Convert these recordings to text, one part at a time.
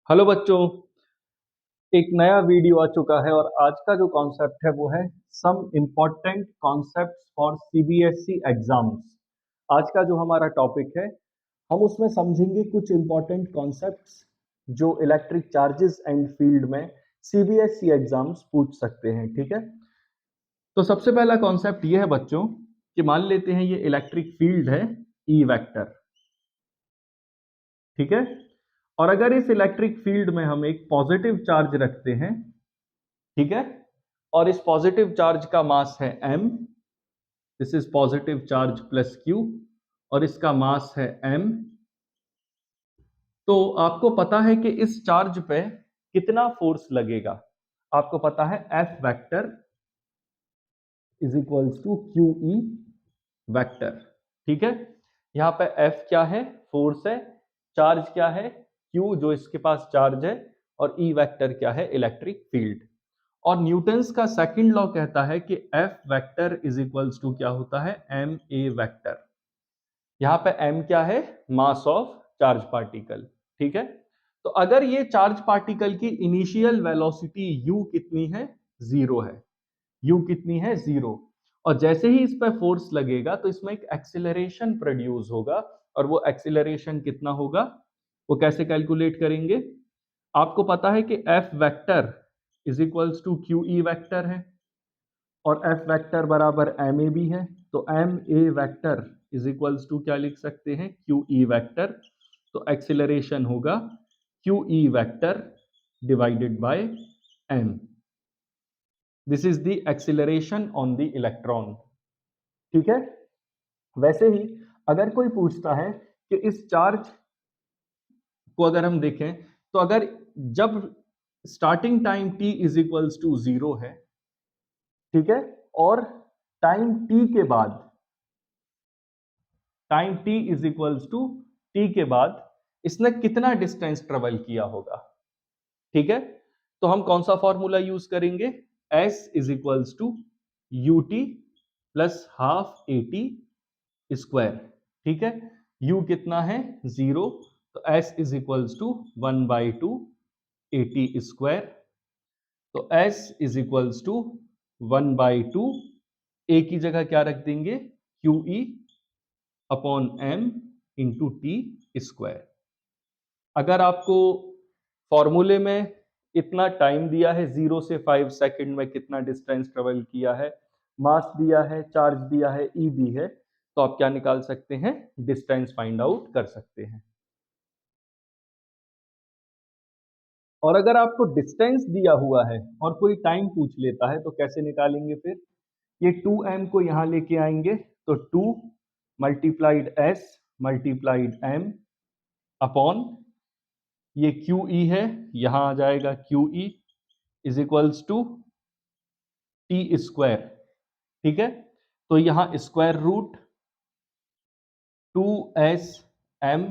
Hello बच्चों, एक नया वीडियो आ चुका है और आज का जो कॉन्सेप्ट है वो है some important concepts for CBSE exams. आज का जो हमारा टॉपिक है हम उसमें समझेंगे कुछ इम्पोर्टेंट कॉन्सेप्ट्स जो इलेक्ट्रिक चार्जेस एंड फील्ड में सीबीएसई एग्जाम्स पूछ सकते हैं। ठीक है, तो सबसे पहला कॉन्सेप्ट ये है बच्चों कि मान लेते हैं ये इलेक्ट्रिक फील्ड है ई वेक्टर। ठीक है, और अगर इस इलेक्ट्रिक फील्ड में हम एक पॉजिटिव चार्ज रखते हैं, ठीक है, और इस पॉजिटिव चार्ज का मास है m, this is positive charge plus q, और इसका मास है m। तो आपको पता है कि इस चार्ज पे कितना फोर्स लगेगा। आपको पता है F vector is equals to Q E vector. ठीक है, यहां पे F क्या है, फोर्स है, चार्ज क्या है, Q जो इसके पास चार्ज है, और E वेक्टर क्या है, इलेक्ट्रिक फील्ड। और न्यूटन्स का सेकंड लॉ कहता है कि F vector is equals to क्या होता है, एम ए वेक्टर। यहां पे m क्या है, मास ऑफ चार्ज पार्टिकल। ठीक है, तो अगर ये चार्ज पार्टिकल की इनिशियल वेलोसिटी u कितनी है, जीरो है, u कितनी है, जीरो, और जैसे ही इस पर फोर्स लगेगा तो इसमें एक एक्सिलरेशन प्रोड्यूस होगा, और वो एक्सिलरेशन कितना होगा, वो कैसे कैलकुलेट करेंगे। आपको पता है कि F vector is equals to Q E vector है, और F वेक्टर बराबर एम ए भी है, तो M A vector is equals to क्या लिख सकते हैं, क्यू ई वेक्टर। तो एक्सिलरेशन होगा Q E vector divided by M. This is the acceleration on the electron. ठीक है, वैसे ही अगर कोई पूछता है कि इस चार्ज को अगर हम देखें, तो अगर जब starting time t is equals to zero है, ठीक है, और टाइम t के बाद, time t is equals to t के बाद इसने कितना डिस्टेंस ट्रेवल किया होगा। ठीक है, तो हम कौन सा फॉर्मूला यूज करेंगे, s is equals to U T plus half A T square. ठीक है, u कितना है, जीरो, तो s is equals to 1/2 A T square. तो s is equals to 1/2, a की जगह क्या रख देंगे, Q E upon m into T square. अगर आपको फॉर्मूले में इतना टाइम दिया है, 0 से 5 सेकंड में कितना डिस्टेंस ट्रेवल किया है, मास दिया है, चार्ज दिया है, ई दी है, तो आप क्या निकाल सकते हैं, डिस्टेंस फाइंड आउट कर सकते हैं। और अगर आपको डिस्टेंस दिया हुआ है और कोई टाइम पूछ लेता है तो कैसे निकालेंगे फिर, ये 2m को यहां लेके आएंगे, तो 2 multiplied s multiplied m upon ये क्यू ई है, यहां आ जाएगा Q E is equals to T square. ठीक है, तो यहां square root 2s m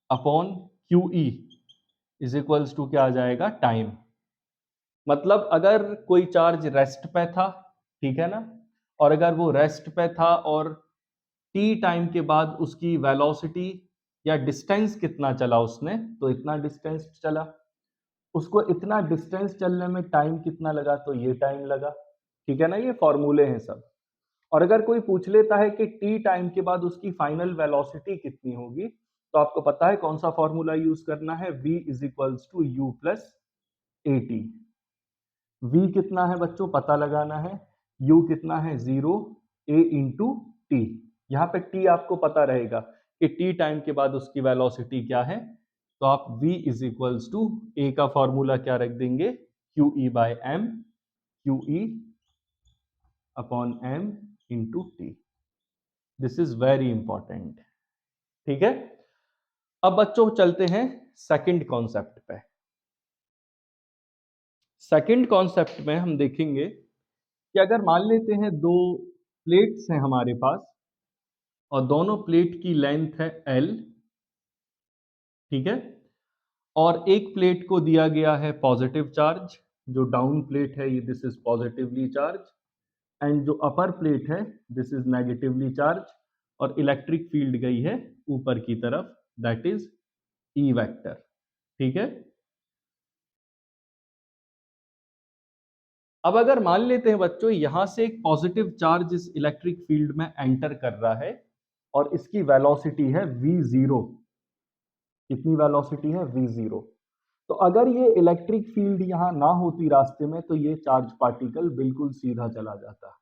upon Q E is equals to क्या आ जाएगा, टाइम। मतलब अगर कोई चार्ज रेस्ट पे था, ठीक है ना, और अगर वो रेस्ट पे था और टी टाइम के बाद उसकी वेलोसिटी या डिस्टेंस कितना चला उसने, तो इतना डिस्टेंस चला, उसको इतना डिस्टेंस चलने में टाइम कितना लगा, तो ये टाइम लगा। ठीक है ना, ये फॉर्मूले हैं सब। और अगर कोई पूछ लेता है कि टी टाइम के बाद उसकी फाइनल वेलोसिटी कितनी होगी, तो आपको पता है कौन सा फॉर्मूला यूज करना है, v is equals to U plus A T. v कितना है बच्चों, पता लगाना है, u कितना है, जीरो, a इंटू टी। यहाँ पे t आपको पता रहेगा कि t टाइम के बाद उसकी वेलोसिटी क्या है, तो आप v is equals to a का फॉर्मूला क्या रख देंगे, Q E by M, Q E upon m into T. This is very important. ठीक है, अब बच्चों चलते हैं सेकंड कॉन्सेप्ट पे। सेकंड कॉन्सेप्ट में हम देखेंगे कि अगर मान लेते हैं दो प्लेट्स हैं हमारे पास, और दोनों प्लेट की लेंथ है L, ठीक है, और एक प्लेट को दिया गया है पॉजिटिव चार्ज, जो डाउन प्लेट है ये this is positively charge, and जो अपर प्लेट है दिस इज नेगेटिवली चार्ज, और इलेक्ट्रिक फील्ड गई है ऊपर की तरफ, दैट इज ई वेक्टर। ठीक है, अब अगर मान लेते हैं बच्चों यहां से एक पॉजिटिव चार्ज इस इलेक्ट्रिक फील्ड में एंटर कर रहा है और इसकी वेलोसिटी है v0। कितनी वेलोसिटी है? v0। तो अगर ये इलेक्ट्रिक फील्ड यहां ना होती रास्ते में तो ये चार्ज पार्टिकल बिल्कुल सीधा चला जाता।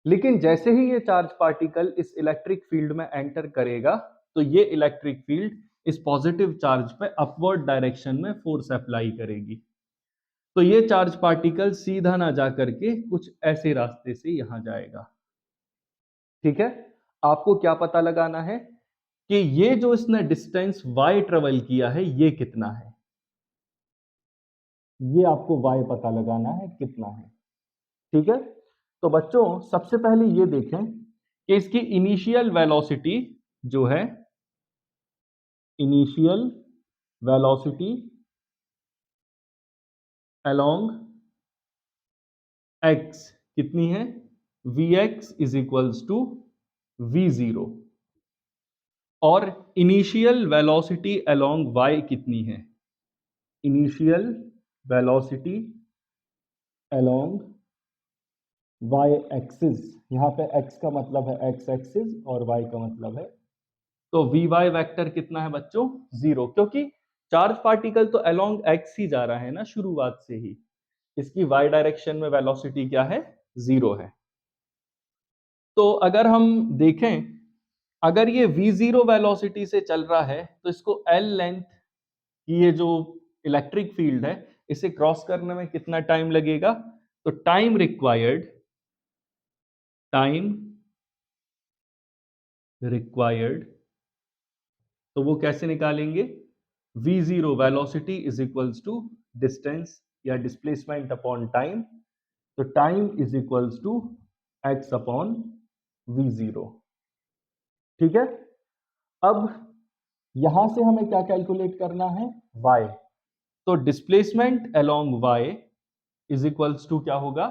लेकिन जैसे ही ये चार्ज पार्टिकल इस इलेक्ट्रिक फील्ड में एंटर करेगा तो ये इलेक्ट्रिक फील्ड इस पॉजिटिव चार्ज पे अपवर्ड डायरेक्शन में फोर्स अप्लाई करेगी। तो ये चार्ज पार्टिकल सीधा ना जा करके कुछ ऐसे रास्ते से यहां जाएगा। ठीक है, आपको क्या पता लगाना है कि ये जो इसने डिस्टेंस y ट्रेवल किया है ये कितना है। ये आपको y पता लगाना है कितना है। ठीक है, तो बच्चों सबसे पहले ये देखें कि इसकी इनिशियल वेलोसिटी जो है, इनिशियल वेलोसिटी अलोंग x कितनी है? vx is equals to v0। और इनिशियल वेलोसिटी अलोंग y कितनी है? Initial velocity along y axis, यहां पे x का मतलब है x एक्सिस और y का मतलब है, तो vy वेक्टर कितना है बच्चों? 0, क्योंकि चार्ज पार्टिकल तो अलोंग x ही जा रहा है ना शुरुआत से ही। इसकी y डायरेक्शन में वेलोसिटी क्या है? 0 है। तो अगर हम देखें, अगर ये v0 वेलोसिटी से चल रहा है तो इसको l लेंथ की ये जो इलेक्ट्रिक फील्ड है इसे क्रॉस करने में कितना टाइम लगेगा? तो टाइम रिक्वायर्ड, तो वो कैसे निकालेंगे? v0 velocity is equals to distance या डिस्प्लेसमेंट अपॉन टाइम, तो time is equals to x upon v0। ठीक है, अब यहां से हमें क्या कैलकुलेट करना है? y। तो displacement along y is equals to क्या होगा?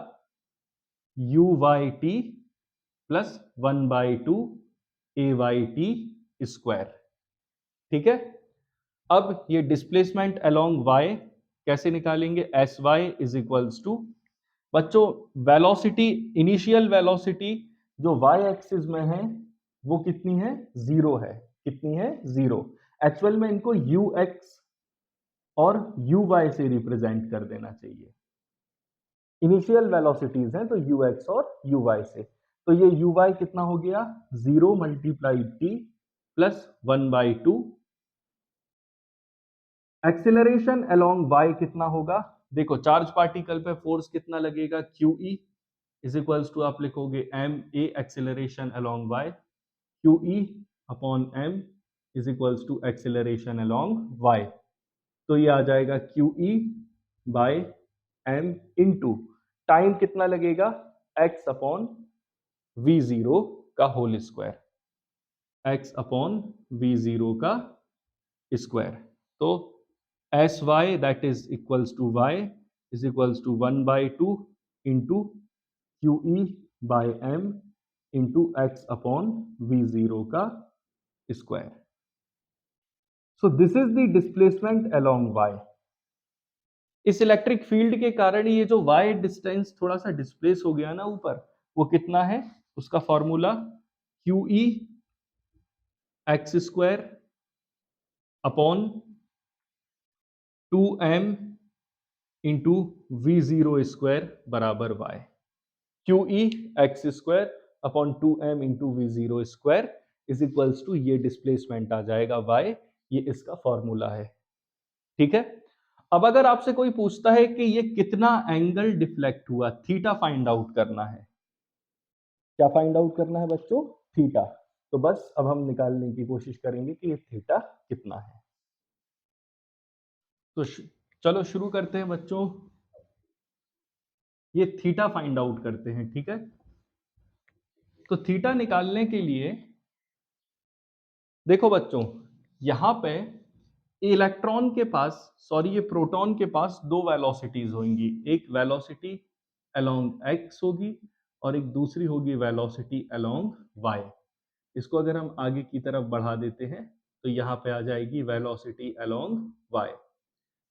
u by T plus 1/2 a by T square. ठीक है, अब ये डिस्प्लेसमेंट अलोंग y कैसे निकालेंगे? S Y is equals to, बच्चों वेलोसिटी, इनिशियल वेलोसिटी जो y एक्सिस में है वो कितनी है? 0 है। कितनी है? 0। एक्चुअल में इनको ux और uy से रिप्रेजेंट कर देना चाहिए। इनिशियल वेलोसिटीज हैं तो ux और uy से, तो ये uy कितना हो गया? 0 multiply t plus 1/2। Acceleration along y कितना होगा? देखो चार्ज पार्टिकल पे फोर्स कितना लगेगा? QE इज इक्वल्स टू आप लिखोगे m a acceleration along y, QE upon m is equals to acceleration along y। तो ये आ जाएगा QE by m into time कितना लगेगा? x अपॉन v0 का whole square, x upon v0 का स्क्वायर। तो S Y that is equals to y is equals to 1/2 into Q E by M into X upon v0 का square. So this is the displacement along y। इस electric field के कारण ये जो y distance थोड़ा सा displace हो गया ना ऊपर, वो कितना है? उसका formula Q E X square upon 2m into v0 square बराबर y। Q E X square upon 2m into v0 square is equals to ये डिस्प्लेसमेंट आ जाएगा y, ये इसका फॉर्मूला है। ठीक है, अब अगर आपसे कोई पूछता है कि ये कितना एंगल डिफ्लेक्ट हुआ, थीटा फाइंड आउट करना है। क्या फाइंड आउट करना है बच्चों? थीटा। तो बस अब हम निकालने की कोशिश करेंगे कि ये थीटा कितना है। तो चलो शुरू करते हैं बच्चों, ये थीटा फाइंड आउट करते हैं। ठीक है, तो थीटा निकालने के लिए देखो बच्चों, यहां पे इलेक्ट्रॉन के पास, सॉरी ये प्रोटॉन के पास दो वेलोसिटीज होंगी, एक वेलोसिटी अलोंग x होगी और एक दूसरी होगी वेलोसिटी अलोंग y। इसको अगर हम आगे की तरफ बढ़ा देते हैं तो यहाँ पे आ जाएगी वेलोसिटी अलोंग y।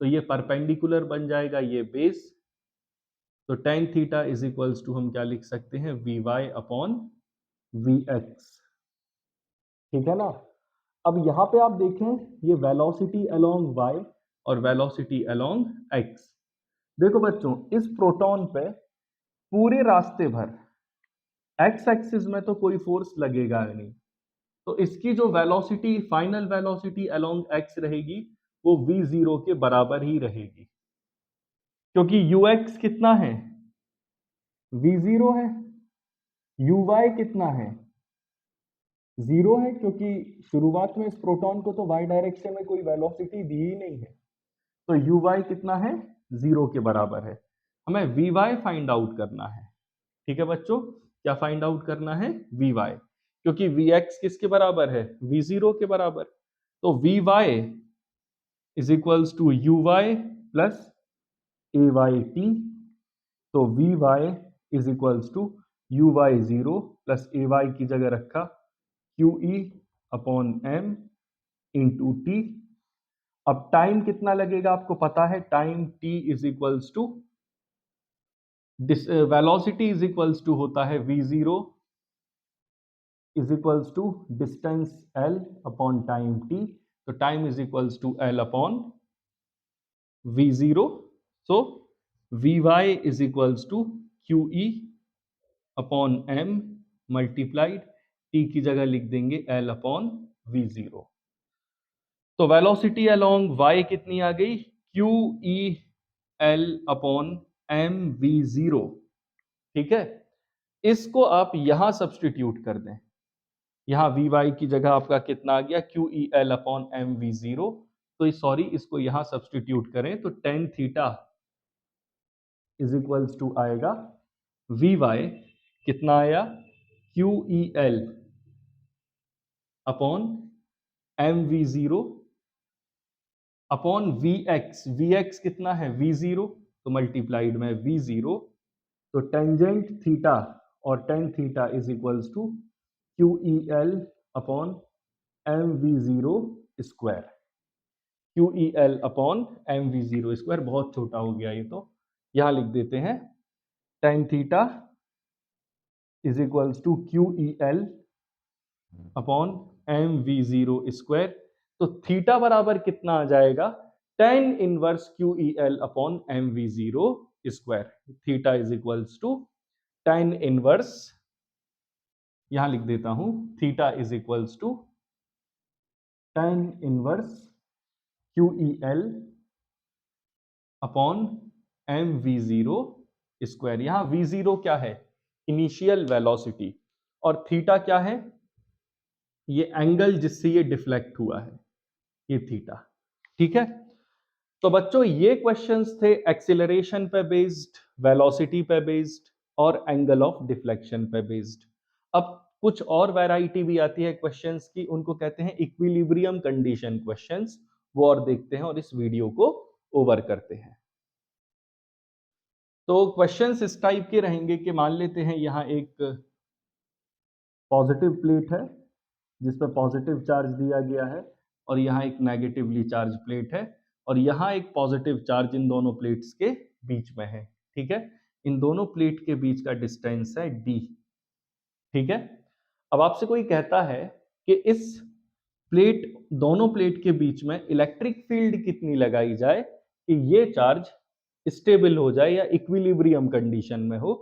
तो ये परपेंडिकुलर बन जाएगा ये बेस, तो tan theta is equals to हम क्या लिख सकते हैं, V Y upon V X. ठीक है ना। अब यहां पे आप देखें ये वेलोसिटी अलोंग वाई और वेलोसिटी अलोंग एक्स। देखो बच्चों, इस प्रोटॉन पे पूरे रास्ते भर एक्स एक्सिस में तो कोई फोर्स लगेगा नहीं, तो इसकी जो velocity, final velocity along x रहेगी वो v जीरो के बराबर ही रहेगी, क्योंकि ux कितना है, v जीरो है, uy कितना है, जीरो है, क्योंकि शुरुआत में इस प्रोटॉन को तो y डायरेक्शन में कोई वेलोसिटी दी ही नहीं है, तो uy कितना है, जीरो के बराबर है। हमें vy फाइंड आउट करना है। ठीक है बच्चों, क्या फाइंड आउट करना है, vy, क्योंकि vx किसके बराबर है, v जीरो के बराबर। तो vy is equals to uy plus ayt। तो vy is equals to uy zero plus ay की जगह रखा qe upon m into T. अब टाइम कितना लगेगा आपको पता है, time t is equals to velocity is equals to होता है v zero is equals to distance l upon time t। तो time is equals to l upon v zero. So vy is equals to qe upon m multiplied t की जगह लिख देंगे l upon v zero. तो velocity along y कितनी आ गई, QE L upon M V zero. ठीक है, इसको आप यहां सब्सटीट्यूट कर दें, यहां वी वाई की जगह आपका कितना आ गया, QE L upon M V zero. तो सॉरी, इसको यहां सब्सटीट्यूट करें तो tan theta is equals to आएगा वी वाई कितना आया, QE L upon M V zero upon V X कितना है, वी जीरो, तो मल्टीप्लाइड में वी जीरो। तो टेंजेंट थीटा और tan theta is equals to QE L upon M V zero square. QE L upon M V zero square बहुत छोटा हो गया ये, तो यहां लिख देते हैं tan theta is equals to QE L upon M V zero square. तो थीटा बराबर कितना आ जाएगा, tan inverse QE L upon M V zero square. Theta is equals to tan inverse, यहां लिख देता हूं, theta is equals to tan inverse QE L upon M V zero square. यहां वी जीरो क्या है, इनिशियल वेलोसिटी, और theta क्या है, ये एंगल जिससे ये डिफ्लेक्ट हुआ है, ये थीटा। ठीक है, तो बच्चों ये क्वेश्चंस थे एक्सीलरेशन पे बेस्ड, वेलोसिटी पे बेस्ड और एंगल ऑफ डिफ्लेक्शन पे बेस्ड। अब कुछ और वैरायटी भी आती है क्वेश्चंस की, उनको कहते हैं इक्विलिब्रियम कंडीशन क्वेश्चंस, वो और देखते हैं और इस वीडियो को ओवर करते हैं। तो क्वेश्चंस इस टाइप के रहेंगे कि मान लेते हैं यहां एक पॉजिटिव प्लेट है जिस पर पॉजिटिव चार्ज दिया गया है, और यहाँ एक नेगेटिवली चार्ज प्लेट है, और यहाँ एक पॉजिटिव चार्ज इन दोनों प्लेट्स के बीच में है। ठीक है, इन दोनों प्लेट के बीच का डिस्टेंस है d। ठीक है, अब आपसे कोई कहता है कि इस प्लेट, दोनों प्लेट के बीच में इलेक्ट्रिक फील्ड कितनी लगाई जाए कि ये चार्ज स्टेबल हो जाए या इक्विलिब्रियम कंडीशन में हो,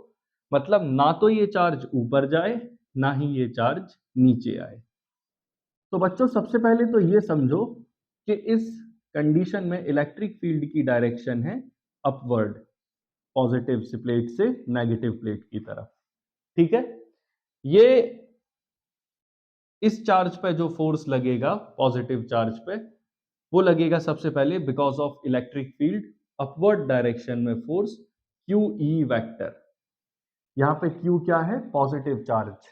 मतलब ना तो ये चार्ज ऊपर जाए ना ही ये चार्ज नीचे आए। तो बच्चों सबसे पहले तो ये समझो कि इस कंडीशन में इलेक्ट्रिक फील्ड की डायरेक्शन है अपवर्ड, पॉजिटिव से प्लेट से नेगेटिव प्लेट की तरफ। ठीक है, ये इस चार्ज पे जो फोर्स लगेगा पॉजिटिव चार्ज पे, वो लगेगा सबसे पहले because of electric field upward direction में फोर्स QE वेक्टर। यहां पे Q क्या है, पॉजिटिव चार्ज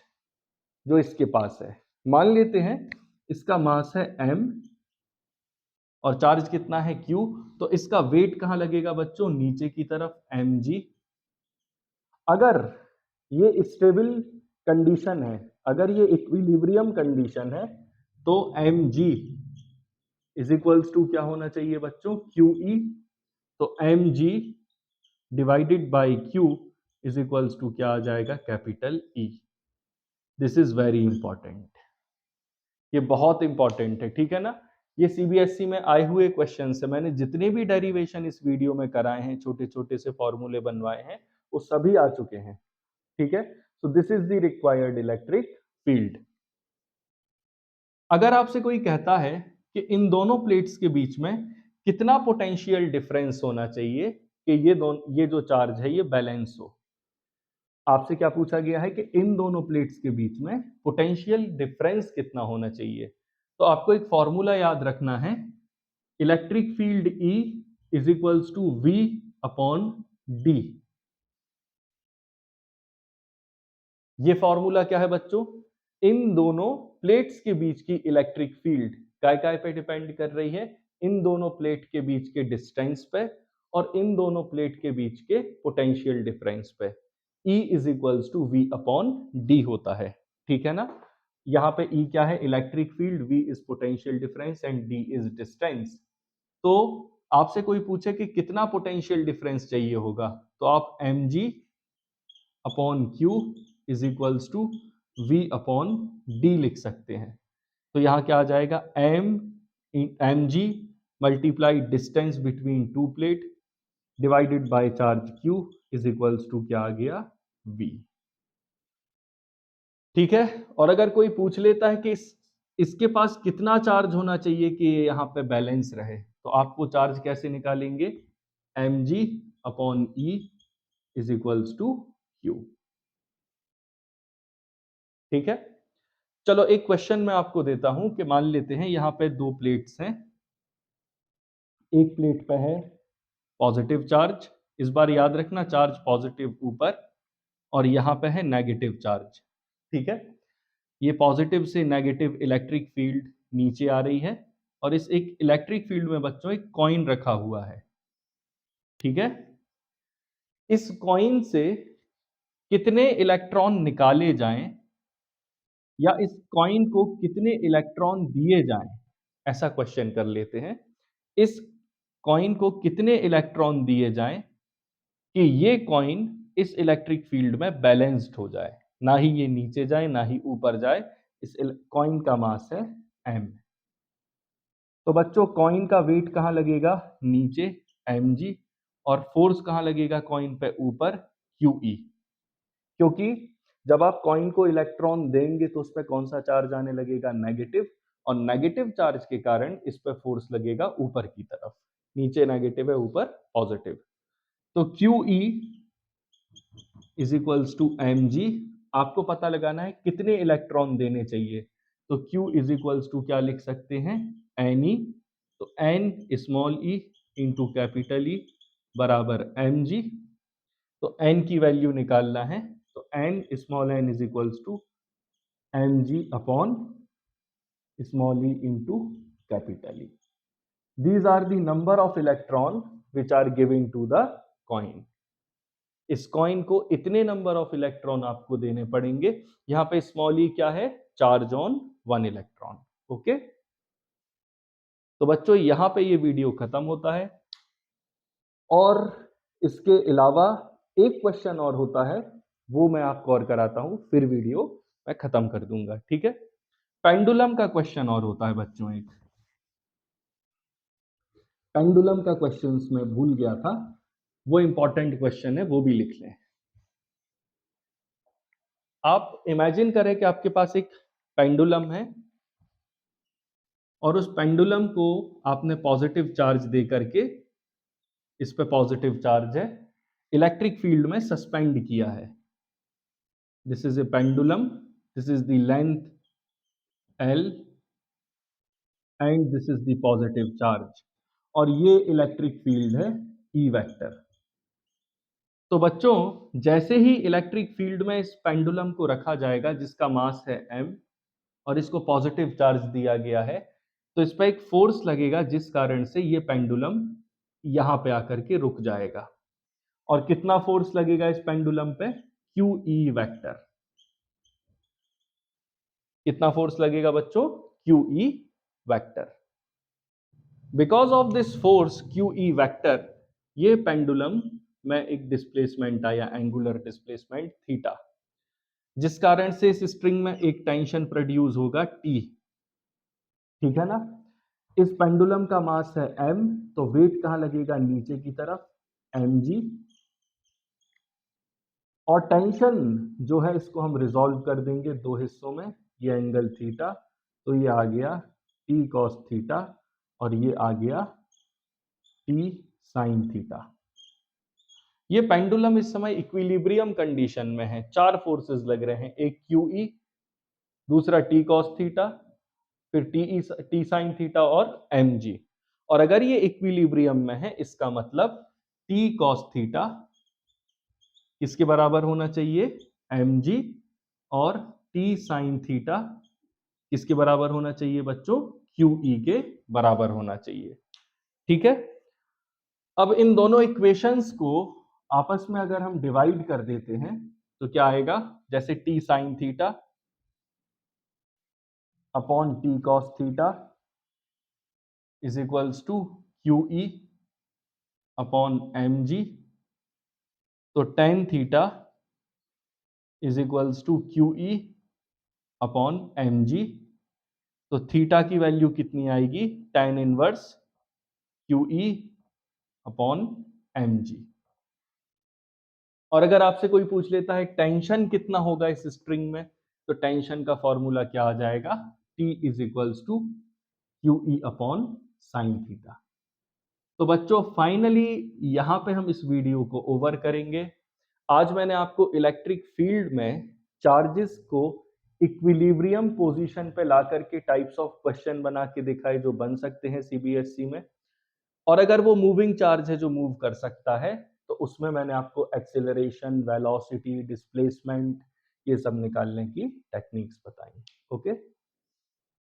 जो इसके पास है। मान लेते हैं इसका मास है m और चार्ज कितना है Q, तो इसका वेट कहां लगेगा बच्चों, नीचे की तरफ mg। अगर ये स्टेबल कंडीशन है, अगर ये इक्विलिब्रियम कंडीशन है, तो mg इज इक्वल्स टू क्या होना चाहिए बच्चों, QE। तो mg divided by Q is equals to क्या आ जाएगा, capital E. This is very important, ये बहुत इंपॉर्टेंट है, ठीक है ना। ये सीबीएसई में आए हुए क्वेश्चन है, मैंने जितने भी डेरिवेशन इस वीडियो में कराए हैं, छोटे छोटे से फॉर्मूले बनवाए हैं, वो सभी आ चुके हैं, ठीक है। सो this is the required electric field. अगर आपसे कोई कहता है कि इन दोनों प्लेट्स के बीच में कितना पोटेंशियल डिफरेंस होना चाहिए कि ये जो चार्ज है ये बैलेंस हो, आपसे क्या पूछा गया है कि इन दोनों प्लेट्स के बीच में पोटेंशियल डिफरेंस कितना होना चाहिए, तो आपको एक फॉर्मूला याद रखना है, electric field E is equals to V upon D. ये फॉर्मूला क्या है बच्चों, इन दोनों प्लेट्स के बीच की इलेक्ट्रिक फील्ड काय पे डिपेंड कर रही है, इन दोनों प्लेट के बीच के डिस्टेंस पे और इन दोनों प्लेट के बीच के पोटेंशियल डिफरेंस पे। E is equals to V upon D होता है, ठीक है ना। यहाँ पे E क्या है, electric field, V is potential difference and D is distance. तो आपसे कोई पूछे कि कितना पोटेंशियल डिफरेंस चाहिए होगा, तो आप mg upon Q is equals to V upon D लिख सकते हैं। तो यहाँ क्या आ जाएगा, mg multiply distance between two plate divided by charge q is equals to क्या आ गया, V, ठीक है। और अगर कोई पूछ लेता है कि इसके पास कितना चार्ज होना चाहिए कि ये यहाँ पे बैलेंस रहे, तो आप वो चार्ज कैसे निकालेंगे, mg upon e is equals to q, ठीक है। चलो एक क्वेश्चन मैं आपको देता हूं कि मान लेते हैं यहाँ पे दो प्लेट्स हैं, एक प्लेट पे है पॉजिटिव चार्ज, इस बार याद रखना चार्ज पॉजिटिव ऊपर, और यहाँ पे है नेगेटिव चार्ज, ठीक है। ये पॉजिटिव से नेगेटिव इलेक्ट्रिक फील्ड नीचे आ रही है, और इस एक इलेक्ट्रिक फील्ड में बच्चों एक कॉइन रखा हुआ है, ठीक है। इस कॉइन से कितने इलेक्ट्रॉन निकाले जाएं या इस कॉइन को कितने इलेक्ट्रॉन दिए जाएं, ऐसा क्वेश्चन कर लेते हैं। इस कॉइन को कितने इलेक्ट्रॉन दिए जाएं कि ये कॉइन इस इलेक्ट्रिक फील्ड में बैलेंस्ड हो जाए, ना ही ये नीचे जाए ना ही ऊपर जाए। इस कॉइन का मास है m। तो बच्चों कॉइन का वेट कहाँ लगेगा, नीचे mg, और फोर्स कहाँ लगेगा कॉइन पे, ऊपर QE। क्योंकि जब आप कॉइन को इलेक्ट्रॉन देंगे तो उस पर कौन सा चार्ज आने लगेगा, नेगेटिव, और नेगेटिव चार्ज के कारण इस पर फोर्स लगेगा ऊपर की तरफ, नीचे नेगेटिव है ऊपर पॉजिटिव। तो QE is equals to mg, आपको पता लगाना है कितने इलेक्ट्रॉन देने चाहिए, तो Q इज इक्वल्स टू क्या लिख सकते हैं, Ne, तो n small e into capital E बराबर mg। तो n की वैल्यू निकालना है, तो n स्मॉल n is equals to mg upon small e into capital E। These are the number of electron which are given to the coin। इस coin को इतने नंबर ऑफ इलेक्ट्रॉन आपको देने पड़ेंगे। यहाँ पे स्मॉल ई क्या है, charge on one electron, okay. तो बच्चों यहाँ पे ये वीडियो खत्म होता है, और इसके अलावा एक क्वेश्चन और होता है, वो मैं आपको और कराता हूं, फिर वीडियो मैं खत्म कर दूंगा, ठीक है। पेंडुलम का क्वेश्चन और होता है बच्चों, एक पेंडुलम का क्वेश्चन मैं भूल गया था, वो इंपॉर्टेंट क्वेश्चन है, वो भी लिख लें। आप इमेजिन करें कि आपके पास एक पेंडुलम है, और उस पेंडुलम को आपने पॉजिटिव चार्ज दे करके, इस पे पॉजिटिव चार्ज है, इलेक्ट्रिक फील्ड में सस्पेंड किया है। This is a pendulum, this is the length L and this is the positive charge, और ये इलेक्ट्रिक फील्ड है E वेक्टर। तो बच्चों जैसे ही इलेक्ट्रिक फील्ड में इस पेंडुलम को रखा जाएगा जिसका मास है m, और इसको पॉजिटिव चार्ज दिया गया है, तो इस पर एक फोर्स लगेगा जिस कारण से ये पेंडुलम यहां पे आकर के रुक जाएगा। और कितना फोर्स लगेगा इस पेंडुलम पे, QE वेक्टर। कितना फोर्स लगेगा बच्चों, QE vector. Because of this force QE vector, ये पेंडुलम में एक डिस्प्लेसमेंट आया, एंगुलर डिस्प्लेसमेंट थीटा, जिस कारण से इस स्ट्रिंग में एक टेंशन प्रोड्यूस होगा टी, ठीक है ना। इस पेंडुलम का मास है m, तो वेट कहां लगेगा, नीचे की तरफ, mg, और टेंशन जो है इसको हम रिजॉल्व कर देंगे दो हिस्सों में, ये एंगल थीटा, तो ये आ गया t cos थीटा और ये आ गया t sin थीटा। ये पेंडुलम इस समय इक्विलिब्रियम कंडीशन में है, चार फोर्सेस लग रहे हैं, एक QE, दूसरा t cos थीटा, फिर t sin थीटा और mg। और अगर ये इक्विलिब्रियम में है इसका मतलब t cos थीटा किसके बराबर होना चाहिए, mg, और t sin थीटा किसके बराबर होना चाहिए बच्चों, QE के बराबर होना चाहिए, ठीक है। अब इन दोनों इक्वेशंस को आपस में अगर हम डिवाइड कर देते हैं तो क्या आएगा, जैसे t sin theta upon t cos theta is equals to QE upon mg, तो tan theta is equals to QE upon mg, तो थीटा की वैल्यू कितनी आएगी, tan inverse QE upon mg। और अगर आपसे कोई पूछ लेता है टेंशन कितना होगा इस स्ट्रिंग में, तो टेंशन का फॉर्मूला क्या आ जाएगा, T is equals to QE upon sine theta. तो बच्चों फाइनली यहां पे हम इस वीडियो को ओवर करेंगे। आज मैंने आपको इलेक्ट्रिक फील्ड में चार्जेस को इक्विलिब्रियम पोजीशन पे ला करके टाइप्स ऑफ क्वेश्चन बना के दिखाए जो बन सकते हैं सीबीएसई में, और अगर वो मूविंग चार्ज है जो मूव कर सकता है तो उसमें मैंने आपको एक्सेलरेशन, वेलोसिटी, डिस्प्लेसमेंट, ये सब निकालने की टेक्निक्स बताई। ओके।